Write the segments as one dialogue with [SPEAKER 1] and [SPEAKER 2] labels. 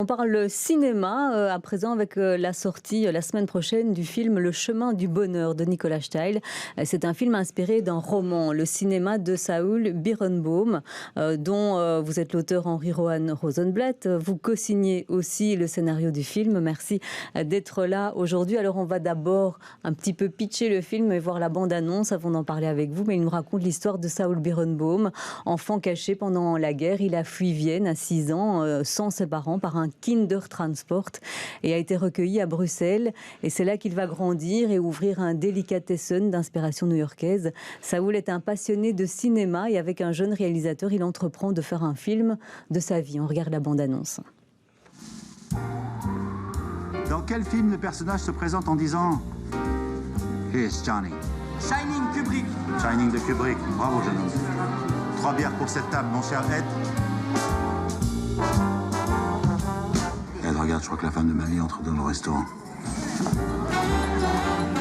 [SPEAKER 1] On parle cinéma à présent avec la sortie la semaine prochaine du film Le chemin du bonheur de Nicolas Staël. C'est un film inspiré d'un roman, Le cinéma de Saul Birnbaum, dont vous êtes l'auteur Henri Rohan Rosenblatt. Vous co-signez aussi le scénario du film. Merci d'être là aujourd'hui. Alors on va d'abord un petit peu pitcher le film et voir la bande-annonce avant d'en parler avec vous. Mais il nous raconte l'histoire de Saul Birnbaum, enfant caché pendant la guerre. Il a fui Vienne à 6 ans sans ses parents par un Kindertransport et a été recueilli à Bruxelles. Et c'est là qu'il va grandir et ouvrir un délicatessen d'inspiration new-yorkaise. Saoul est un passionné de cinéma et avec un jeune réalisateur, il entreprend de faire un film de sa vie. On regarde la bande-annonce.
[SPEAKER 2] Dans quel film le personnage se présente en disant « Here's Johnny ».
[SPEAKER 3] Shining Kubrick.
[SPEAKER 2] Shining de Kubrick. Bravo, jeune homme. 3 bières pour cette table, mon cher Ed. Ed, regarde, je crois que la femme de ma vie entre dans le restaurant.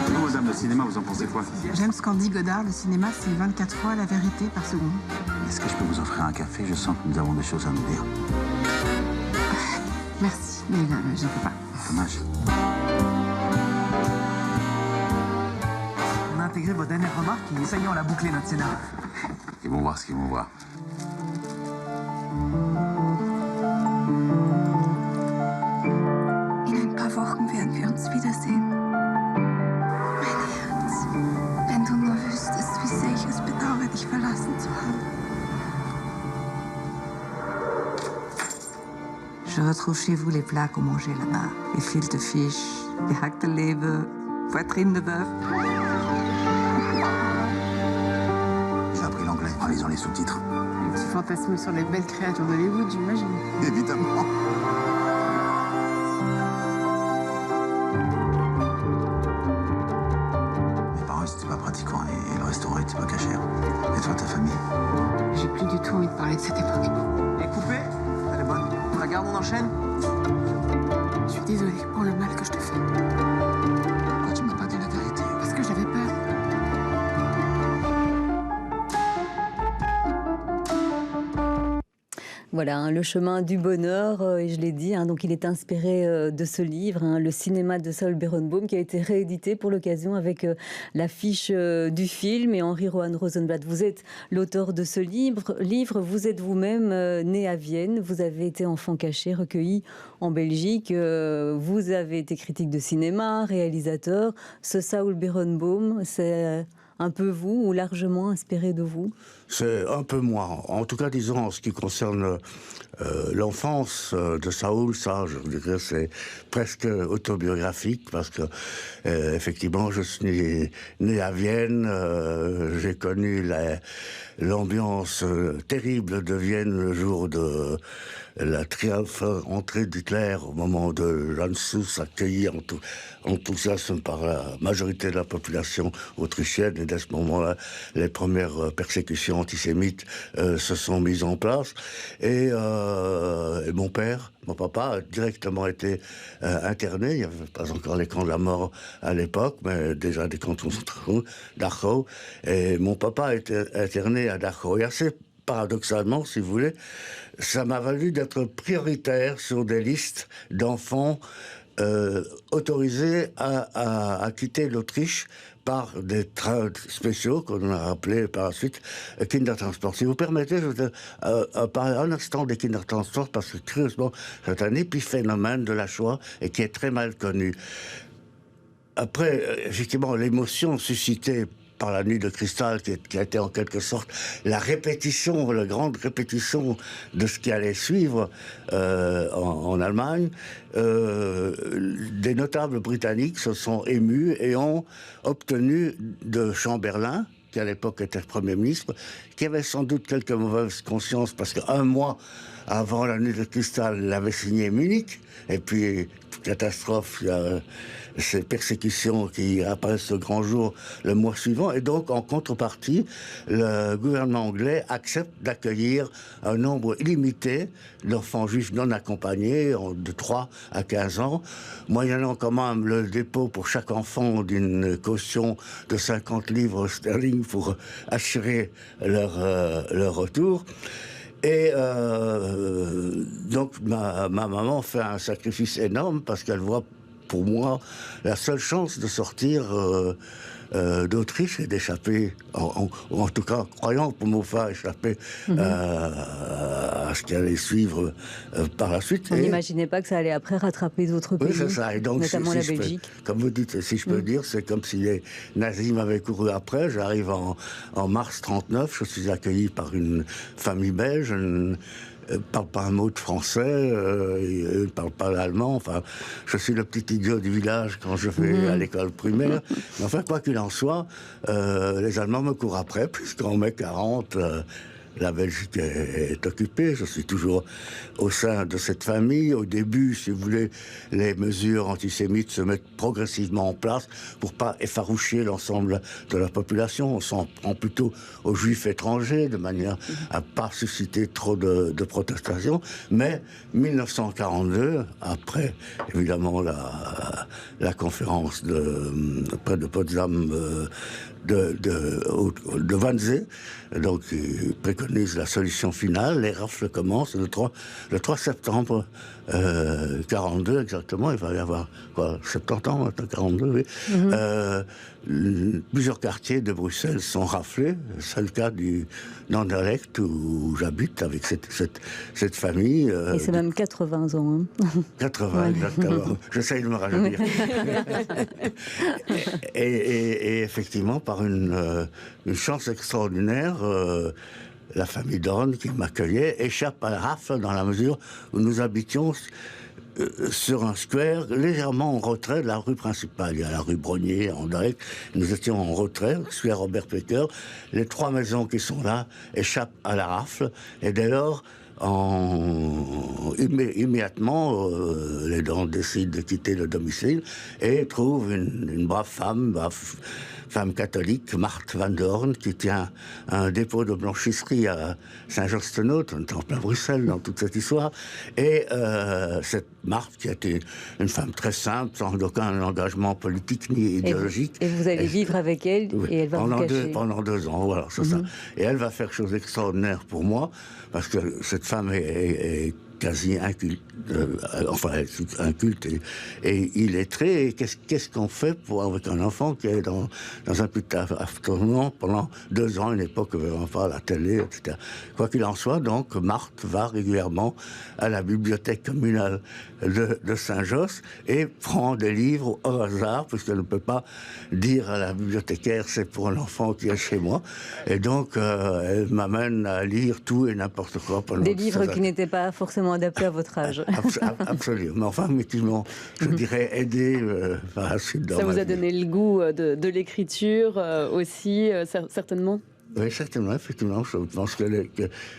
[SPEAKER 2] Vous, dames, le cinéma, vous en pensez quoi?
[SPEAKER 4] J'aime ce qu'en dit Godard, le cinéma, c'est 24 fois la vérité par seconde.
[SPEAKER 2] Est-ce que je peux vous offrir un café? Je sens que nous avons des choses à nous dire.
[SPEAKER 4] Merci, mais je ne peux pas.
[SPEAKER 2] Dommage.
[SPEAKER 3] On a intégré votre dernière remarque et ça y est, on l'a bouclé notre scénario.
[SPEAKER 2] Ils vont voir ce qu'ils vont voir.
[SPEAKER 5] In ein paar Wochen werden wir uns wiedersehen. Mein Herz, wenn du nur wüsstest, wie sehr ich es bedauere, dich verlassen zu haben.
[SPEAKER 4] Je retrouve chez vous les plats qu'on mangeait là-bas. Les files fish, gehackte Leber, poitrine de bœuf.
[SPEAKER 2] J'ai appris l'anglais en lisant les sous-titres.
[SPEAKER 4] Tu fantasmes sur les belles créatures d'Hollywood, j'imagine.
[SPEAKER 2] Évidemment. Mes parents, c'était pas pratiquant et le restaurant était pas caché. Et toi, ta famille?
[SPEAKER 4] J'ai plus du tout envie de parler de cette époque.
[SPEAKER 3] Elle est coupée. Elle est bonne. On la garde, on enchaîne.
[SPEAKER 4] Je suis désolée pour le mal que je te fais.
[SPEAKER 2] Pourquoi tu m'as pas dit la vérité?
[SPEAKER 4] Parce que j'avais peur.
[SPEAKER 1] Voilà, Le chemin du bonheur, et je l'ai dit, donc il est inspiré de ce livre, Le cinéma de Saul Birnbaum, qui a été réédité pour l'occasion avec l'affiche du film. Et Henri Rohan Rosenblatt, vous êtes l'auteur de ce livre. Vous êtes vous-même né à Vienne, vous avez été enfant caché, recueilli en Belgique. Vous avez été critique de cinéma, réalisateur. Ce Saul Birnbaum, c'est un peu vous ou largement inspiré de vous?
[SPEAKER 6] C'est un peu moi. En tout cas, disons, en ce qui concerne l'enfance de Saoul, ça, je dirais, c'est presque autobiographique parce que, effectivement, je suis né à Vienne. J'ai connu l'ambiance terrible de Vienne le jour de la triomphale entrée d'Hitler au moment de l'Anschluss, accueilli en enthousiasme par la majorité de la population autrichienne. Et dès ce moment-là, les premières persécutions antisémites se sont mises en place. Et mon papa a directement été interné. Il n'y avait pas encore les camps de la mort à l'époque, mais déjà des camps de concentration, Dachau. Et mon papa a été interné à Dachau. Et assez paradoxalement, si vous voulez, ça m'a valu d'être prioritaire sur des listes d'enfants autorisés à quitter l'Autriche par des trains spéciaux qu'on a appelés par la suite Kindertransport. Si vous permettez, je vais parler un instant des Kindertransport parce que curieusement, c'est un épiphénomène de la Shoah et qui est très mal connu. Après, effectivement, l'émotion suscitée par la nuit de cristal, qui a été en quelque sorte la grande répétition de ce qui allait suivre en Allemagne. Des notables britanniques se sont émus et ont obtenu de Chamberlain, qui à l'époque était Premier ministre, qui avait sans doute quelques mauvaises consciences, parce qu'un mois avant la nuit de cristal, il avait signé Munich, et puis, catastrophe, il y a ces persécutions qui apparaissent le grand jour le mois suivant. Et donc, en contrepartie, le gouvernement anglais accepte d'accueillir un nombre illimité d'enfants juifs non accompagnés, de 3 à 15 ans, moyennant quand même le dépôt pour chaque enfant d'une caution de 50 livres sterling pour assurer leur retour. Et donc ma maman fait un sacrifice énorme parce qu'elle voit pour moi la seule chance de sortir d'Autriche et d'échapper, en tout cas croyant pour mon frère échapper à ce qui allait suivre par la suite.
[SPEAKER 1] On n'imaginait pas que ça allait après rattraper d'autres pays,
[SPEAKER 6] oui, c'est ça. Et donc,
[SPEAKER 1] notamment la Belgique.
[SPEAKER 6] Comme vous dites, si je peux dire, c'est comme si les nazis m'avaient couru après. J'arrive en mars 39, je suis accueilli par une famille belge. Ne parle pas un mot de français, il ne parle pas l'allemand. Enfin, je suis le petit idiot du village quand je vais à l'école primaire. Mais enfin, quoi qu'il en soit, les Allemands me courent après, puisqu'en mai 40, la Belgique est occupée. Je suis toujours au sein de cette famille. Au début, si vous voulez, les mesures antisémites se mettent progressivement en place pour pas effaroucher l'ensemble de la population. On s'en prend plutôt aux juifs étrangers de manière à pas susciter trop de protestations. Mais 1942, après évidemment la conférence près de Potsdam de Wannsee, donc il préconise la solution finale. Les rafles commencent le 3 septembre 42 exactement. Il va y avoir quoi, 70 ans, 42, oui. Plusieurs quartiers de Bruxelles sont raflés. C'est le cas d'Anderlecht où j'habite avec cette famille.
[SPEAKER 1] Et c'est même 80 ans. Hein.
[SPEAKER 6] 80, exactement. J'essaye de me rajeunir. et effectivement, par une chance extraordinaire, la famille Dorn qui m'accueillait échappe à la rafle dans la mesure où nous habitions sur un square légèrement en retrait de la rue principale. Il y a la rue Brognier, en direct. Nous étions en retrait, square Robert Pecker. Les 3 maisons qui sont là échappent à la rafle. Et dès lors, immédiatement, les Dorn décident de quitter le domicile et trouvent une brave femme catholique, Marthe Van Dorn, qui tient un dépôt de blanchisserie à Saint-Josse-Tenot, en plein Bruxelles, dans toute cette histoire. Et cette Marthe, qui était une femme très simple, sans aucun engagement politique ni idéologique.
[SPEAKER 1] Et vous allez vivre avec elle,
[SPEAKER 6] oui,
[SPEAKER 1] et elle va vous cacher.
[SPEAKER 6] Pendant 2 ans, voilà, c'est ça. Et elle va faire chose extraordinaire pour moi, parce que cette femme est quasi inculte, inculte et illettré. Et qu'est-ce qu'on fait avec un enfant qui est dans un putain d'appartement pendant 2 ans, une époque où on va à la télé, etc. Quoi qu'il en soit, donc, Marthe va régulièrement à la bibliothèque communale de Saint-Josse et prend des livres au hasard, puisqu'elle ne peut pas dire à la bibliothécaire c'est pour un enfant qui est chez moi. Et donc, elle m'amène à lire tout et n'importe quoi.
[SPEAKER 1] Des livres qui n'étaient pas forcément adapté à votre âge.
[SPEAKER 6] Absolument. Mais enfin, effectivement, je dirais aider par la suite.
[SPEAKER 7] Ça vous a donné le goût de l'écriture aussi, certainement?
[SPEAKER 6] Oui, certainement, effectivement. Je pense que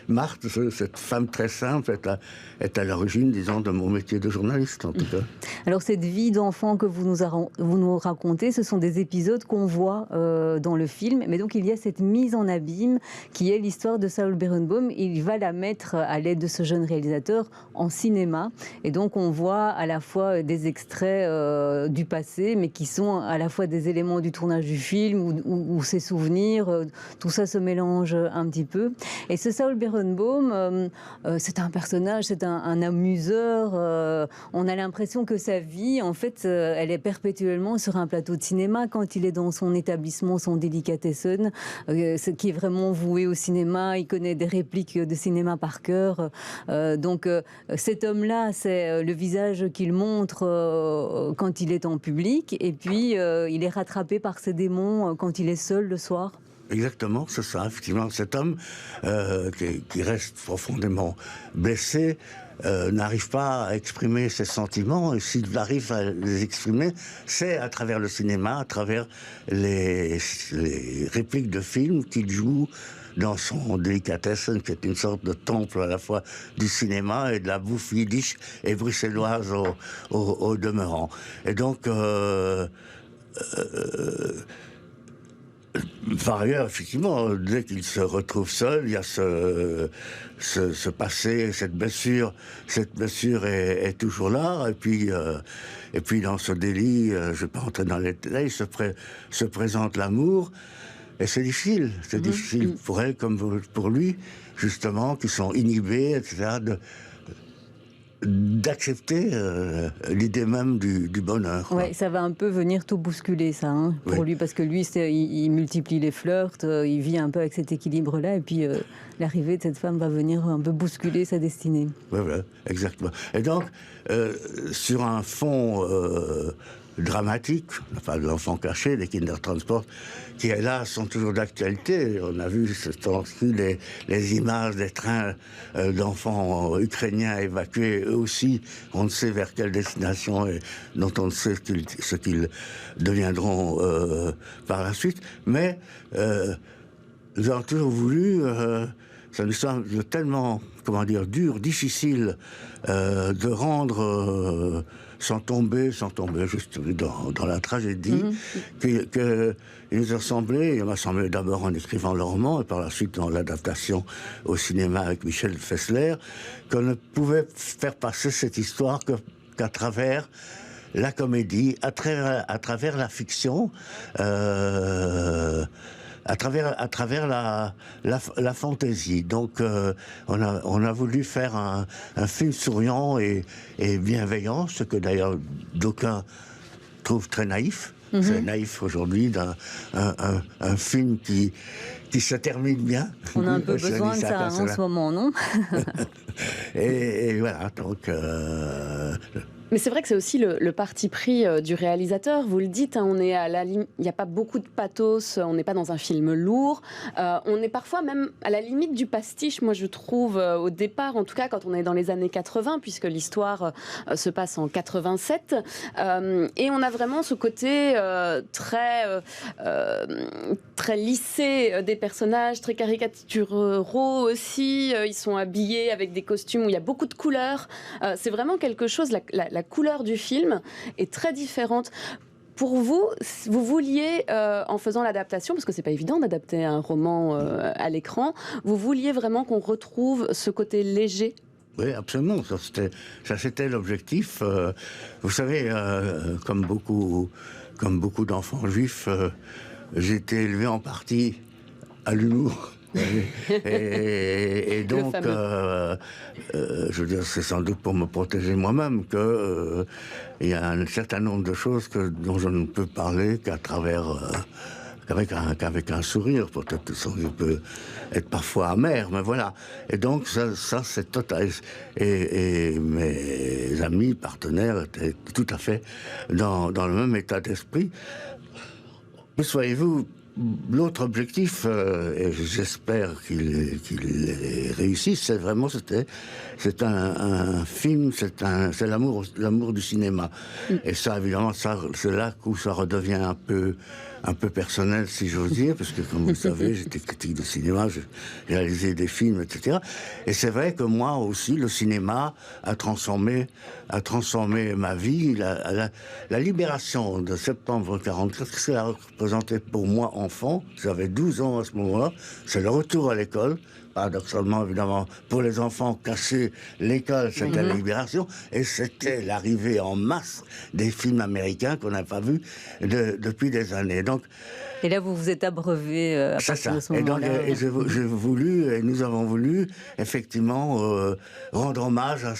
[SPEAKER 6] Marthe, cette femme très simple, est à l'origine, disons, de mon métier de journaliste, en tout cas.
[SPEAKER 1] Alors, cette vie d'enfant que vous nous racontez, ce sont des épisodes qu'on voit dans le film. Mais donc, il y a cette mise en abîme qui est l'histoire de Saul Berenbaum. Il va la mettre, à l'aide de ce jeune réalisateur, en cinéma. Et donc, on voit à la fois des extraits du passé, mais qui sont à la fois des éléments du tournage du film ou ses souvenirs. Tout ça se mélange un petit peu. Et ce Saul Berenbaum, c'est un personnage, c'est un amuseur. On a l'impression que sa vie, en fait, elle est perpétuellement sur un plateau de cinéma quand il est dans son établissement, son Delicatessen, qui est vraiment voué au cinéma. Il connaît des répliques de cinéma par cœur. Donc, cet homme-là, c'est le visage qu'il montre quand il est en public. Et puis, il est rattrapé par ses démons quand il est seul le soir.
[SPEAKER 6] Exactement, c'est ça, effectivement. Cet homme qui reste profondément blessé n'arrive pas à exprimer ses sentiments, et s'il arrive à les exprimer, c'est à travers le cinéma, à travers les répliques de films qu'il joue dans son Delicatessen, qui est une sorte de temple à la fois du cinéma et de la bouffe yiddish et bruxelloise au demeurant. Et donc, par ailleurs, effectivement, dès qu'il se retrouve seul, il y a ce passé, cette blessure est toujours là. Et puis dans ce délit, je ne vais pas entrer dans les détails, se présente l'amour. Et c'est difficile pour elle comme pour lui, justement, qui sont inhibés, etc., d'accepter l'idée même du bonheur.
[SPEAKER 1] Ouais, ça va un peu venir tout bousculer, ça, hein, pour lui, parce que lui, il multiplie les flirts, il vit un peu avec cet équilibre-là, et puis l'arrivée de cette femme va venir un peu bousculer sa destinée.
[SPEAKER 6] Oui, exactement. Et donc, sur un fond dramatique, enfin, l'enfant caché, les Kindertransport, qui là sont toujours d'actualité. On a vu ce temps-ci les images des trains d'enfants ukrainiens évacués, eux aussi, on ne sait vers quelle destination et dont on ne sait ce qu'ils deviendront par la suite. Mais nous avons toujours voulu, ça nous semble tellement, comment dire, dur, difficile de rendre... sans tomber juste dans la tragédie, que il m'a semblé d'abord en écrivant le roman et par la suite dans l'adaptation au cinéma avec Michel Fessler, qu'on ne pouvait faire passer cette histoire qu'à travers la comédie, à travers la fiction, à travers la fantaisie. Donc, on a voulu faire un film souriant et bienveillant, ce que d'ailleurs d'aucuns trouvent très naïf. C'est naïf aujourd'hui un film qui se termine bien.
[SPEAKER 1] On a un peu besoin de ça en ce moment, non?
[SPEAKER 6] et voilà, donc...
[SPEAKER 7] Mais c'est vrai que c'est aussi le parti pris du réalisateur. Vous le dites, hein, on est il n'y a pas beaucoup de pathos, on n'est pas dans un film lourd. On est parfois même à la limite du pastiche, moi je trouve, au départ, en tout cas quand on est dans les années 80, puisque l'histoire se passe en 87. Et on a vraiment ce côté très lissé des personnages, très caricaturaux aussi. Ils sont habillés avec des costumes où il y a beaucoup de couleurs. C'est vraiment quelque chose... La couleur du film est très différente. Pour vous, vous vouliez, en faisant l'adaptation, parce que c'est pas évident d'adapter un roman à l'écran, vous vouliez vraiment qu'on retrouve ce côté léger?
[SPEAKER 6] Oui, absolument. Ça, c'était l'objectif. Vous savez, comme beaucoup d'enfants juifs, j'ai été élevé en partie à l'humour. Et donc, je veux dire, c'est sans doute pour me protéger moi-même que il y a un certain nombre de choses dont je ne peux parler qu'avec un sourire. Peut-être que je peux être parfois amer, mais voilà. Et donc, ça c'est total. Et mes amis, partenaires étaient tout à fait dans le même état d'esprit. Mais soyez-vous, l'autre objectif, et j'espère qu'il réussisse, c'est un film, c'est l'amour du cinéma. Et ça, évidemment, c'est là où ça redevient un peu personnel, si j'ose dire, parce que, comme vous le savez, j'étais critique de cinéma, j'ai réalisé des films, etc. Et c'est vrai que moi aussi, le cinéma a transformé ma vie. La libération de septembre 1944, ce que ça a représenté pour moi, enfant, j'avais 12 ans à ce moment-là, c'est le retour à l'école. Paradoxalement, évidemment, pour les enfants, casser l'école, c'était la libération, et c'était l'arrivée en masse des films américains qu'on n'a pas vus depuis des années. Donc,
[SPEAKER 1] et là, vous vous êtes abreuvé à partir de ce moment-là.
[SPEAKER 6] Et j'ai voulu, et nous avons voulu, effectivement, rendre hommage à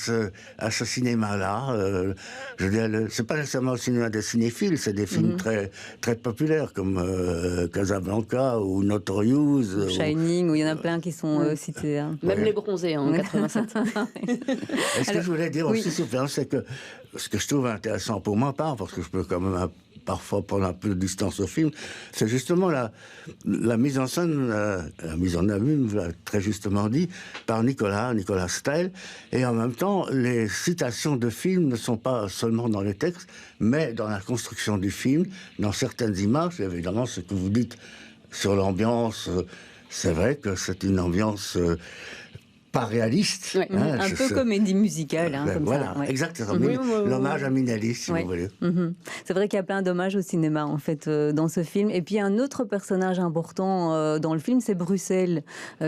[SPEAKER 6] ce cinéma-là. Je veux dire, c'est pas nécessairement le cinéma des cinéphiles, c'est des films très, très populaires, comme Casablanca ou Notorious.
[SPEAKER 1] Shining, où il y en a plein qui sont cités. Hein.
[SPEAKER 7] Même Les Bronzés, en 87.
[SPEAKER 6] Et ce que je voulais dire aussi, c'est que ce que je trouve intéressant pour ma part, parce que je peux quand même parfois prendre un peu de distance au film, c'est justement la mise en scène, la mise en abîme, très justement dit, par Nicolas Staël. Et en même temps, les citations de films ne sont pas seulement dans les textes, mais dans la construction du film, dans certaines images. Évidemment, ce que vous dites sur l'ambiance, c'est vrai que c'est une ambiance... pas réaliste.
[SPEAKER 1] Ouais, un peu comédie musicale. Comme
[SPEAKER 6] voilà,
[SPEAKER 1] ça, ouais.
[SPEAKER 6] Exactement. L'hommage à Minelli, si vous voulez.
[SPEAKER 1] C'est vrai qu'il y a plein d'hommages au cinéma, en fait, dans ce film. Et puis, un autre personnage important dans le film, c'est Bruxelles,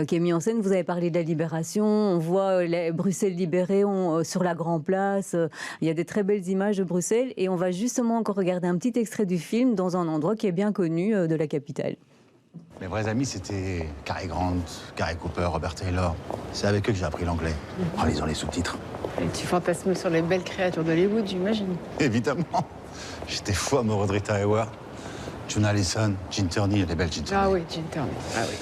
[SPEAKER 1] qui est mis en scène. Vous avez parlé de la libération. On voit Bruxelles libérée sur la Grand Place. Il y a des très belles images de Bruxelles. Et on va justement encore regarder un petit extrait du film dans un endroit qui est bien connu de la capitale.
[SPEAKER 8] Mes vrais amis, c'était Cary Grant, Gary Cooper, Robert Taylor. C'est avec eux que j'ai appris l'anglais, en lisant les sous-titres.
[SPEAKER 9] Et tu fantasmes sur les belles créatures d'Hollywood, j'imagine.
[SPEAKER 8] Évidemment. J'étais fou amoureux de Rita Hayworth, June Allison, Gene Tierney, les belles Gene Tierney.
[SPEAKER 9] Ah oui, Gene Tierney. Ah oui.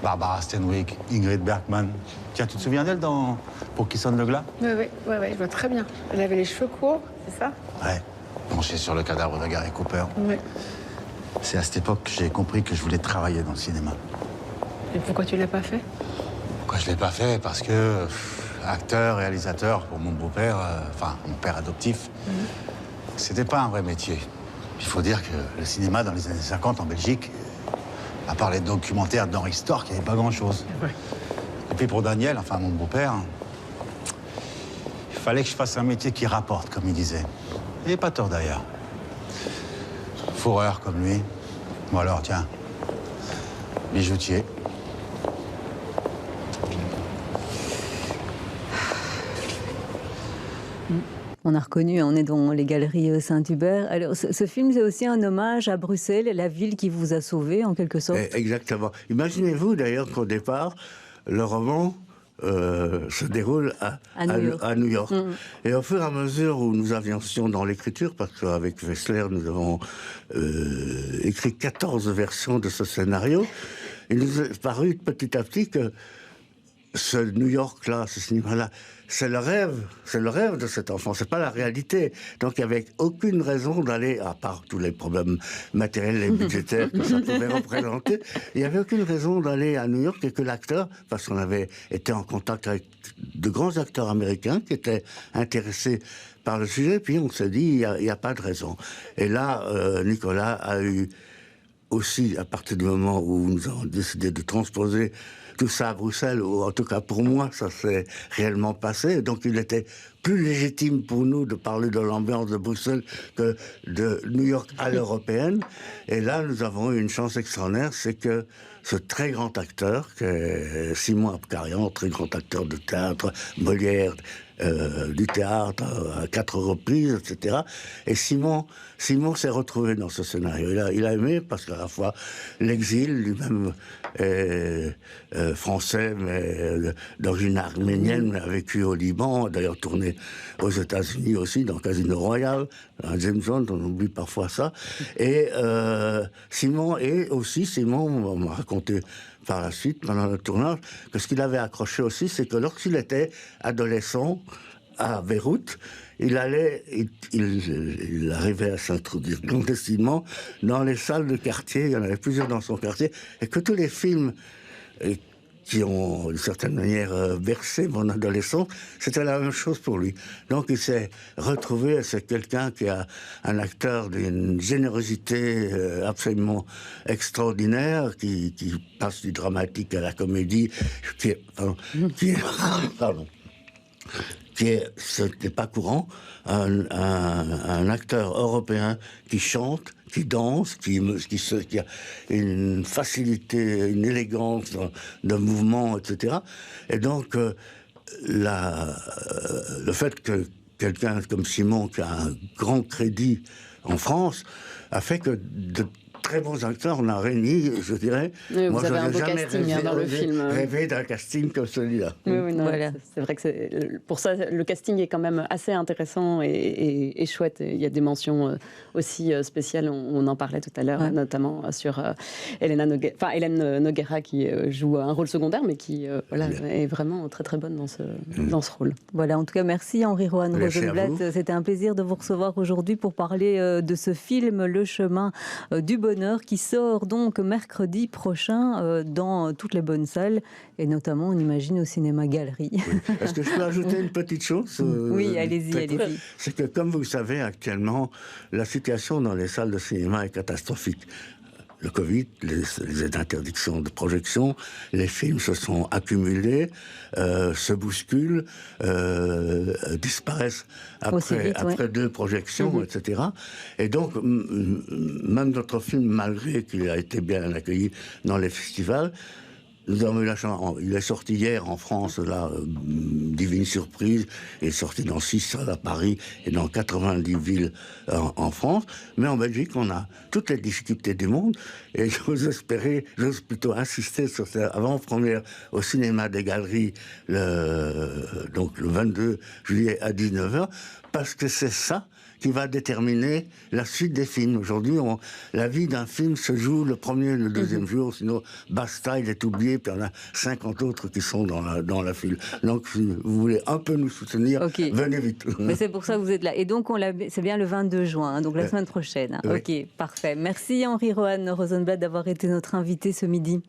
[SPEAKER 8] Barbara Stanwyck, Ingrid Bergman. Tiens, tu te souviens d'elle dans Pour qui sonne le glas?
[SPEAKER 9] Oui, je vois très bien. Elle avait les cheveux courts, c'est ça?
[SPEAKER 8] Ouais, penchée sur le cadavre de Gary Cooper.
[SPEAKER 9] Oui.
[SPEAKER 8] C'est à cette époque que j'ai compris que je voulais travailler dans le cinéma.
[SPEAKER 9] Et pourquoi tu l'as pas fait?
[SPEAKER 8] Pourquoi je l'ai pas fait? Parce que acteur, réalisateur, pour mon beau-père, enfin mon père adoptif, c'était pas un vrai métier. Il faut dire que le cinéma dans les années 50 en Belgique, à part les documentaires d'Henri Storck, il n'y avait pas grand-chose.
[SPEAKER 9] Ouais.
[SPEAKER 8] Et puis pour Daniel, enfin mon beau-père, il fallait que je fasse un métier qui rapporte, comme il disait. Et pas tort d'ailleurs. Fourreur comme lui. Bon alors, tiens, bijoutier.
[SPEAKER 1] On a reconnu, on est dans les galeries Saint-Hubert. Alors, ce film, c'est aussi un hommage à Bruxelles, la ville qui vous a sauvé, en quelque sorte.
[SPEAKER 6] Exactement. Imaginez-vous d'ailleurs qu'au départ, le roman se déroule à New York. Et au fur et à mesure où nous avancions dans l'écriture, parce qu'avec Wessler, nous avons écrit 14 versions de ce scénario, il nous est paru petit à petit que ce New York-là, ce cinéma-là, c'est le rêve de cet enfant, c'est pas la réalité. Donc il n'y avait aucune raison d'aller, à part tous les problèmes matériels et budgétaires que ça pouvait représenter, il n'y avait aucune raison d'aller à New York et que l'acteur, parce qu'on avait été en contact avec de grands acteurs américains qui étaient intéressés par le sujet, puis on s'est dit, il n'y a pas de raison. Et là, Nicolas a eu aussi, à partir du moment où nous avons décidé de transposer tout ça à Bruxelles, ou en tout cas pour moi, ça s'est réellement passé. Donc il était plus légitime pour nous de parler de l'ambiance de Bruxelles que de New York à l'européenne. Et là, nous avons eu une chance extraordinaire, c'est que ce très grand acteur, qui est Simon Abkarian, très grand acteur de théâtre, Molière, du théâtre à 4 reprises, etc. Et Simon s'est retrouvé dans ce scénario. Il a aimé parce qu'à la fois l'exil, lui-même est français, mais d'origine arménienne, a vécu au Liban, a d'ailleurs tourné aux États-Unis aussi, dans Casino Royale, à James Bond, on oublie parfois ça. Et Simon m'a raconté par la suite, pendant le tournage, que ce qu'il avait accroché aussi, c'est que lorsqu'il était adolescent à Beyrouth, il arrivait à s'introduire clandestinement dans les salles de quartier, il y en avait plusieurs dans son quartier, et que tous les films qui ont, d'une certaine manière, bercé mon adolescence, c'était la même chose pour lui. Donc il s'est retrouvé, c'est quelqu'un qui a un acteur d'une générosité absolument extraordinaire, qui passe du dramatique à la comédie, ce n'est pas courant, un acteur européen qui chante, qui danse, qui a une facilité, une élégance de mouvement, etc. Et donc, le fait que quelqu'un comme Simon, qui a un grand crédit en France, a fait que de très bons acteurs, on a réuni, je dirais.
[SPEAKER 7] Oui, vous avez un beau casting dans le film.
[SPEAKER 6] Rêvé d'un casting comme celui-là.
[SPEAKER 7] Oui, non, voilà. C'est vrai que pour ça, le casting est quand même assez intéressant et chouette. Il y a des mentions aussi spéciales, on en parlait tout à l'heure, notamment sur Hélène Noguera qui joue un rôle secondaire, mais qui est vraiment très très bonne dans ce rôle.
[SPEAKER 1] Voilà, en tout cas, merci Henri-Rohan Rosenblatt. C'était un plaisir de vous recevoir aujourd'hui pour parler de ce film, Le chemin du bonheur, qui sort donc mercredi prochain dans toutes les bonnes salles, et notamment, on imagine, au cinéma Galerie.
[SPEAKER 6] Oui. Est-ce que je peux ajouter une petite chose
[SPEAKER 1] Oui, allez-y.
[SPEAKER 6] C'est que, comme vous le savez, actuellement, la situation dans les salles de cinéma est catastrophique. Le Covid, les interdictions de projection, les films se sont accumulés, se bousculent, disparaissent après 2 projections, etc. Et donc, même notre film, malgré qu'il a été bien accueilli dans les festivals, Nous avons eu la chance. Il est sorti hier en France, là, Divine Surprise, il est sorti dans 6 salles à Paris et dans 90 villes en France. Mais en Belgique, on a toutes les difficultés du monde. Et j'ose plutôt insister sur cette avant-première au cinéma des Galeries, donc le 22 juillet à 19h, parce que c'est ça qui va déterminer la suite des films. Aujourd'hui, la vie d'un film se joue le premier et le deuxième jour, sinon basta, il est oublié, puis il y en a 50 autres qui sont dans la file. Donc, si vous voulez un peu nous soutenir, venez vite.
[SPEAKER 1] Mais c'est pour ça que vous êtes là. Et donc, c'est bien le 22 juin, hein, donc la semaine prochaine.
[SPEAKER 6] Oui.
[SPEAKER 1] Ok, parfait. Merci Henri Rohan Rosenblatt d'avoir été notre invité ce midi.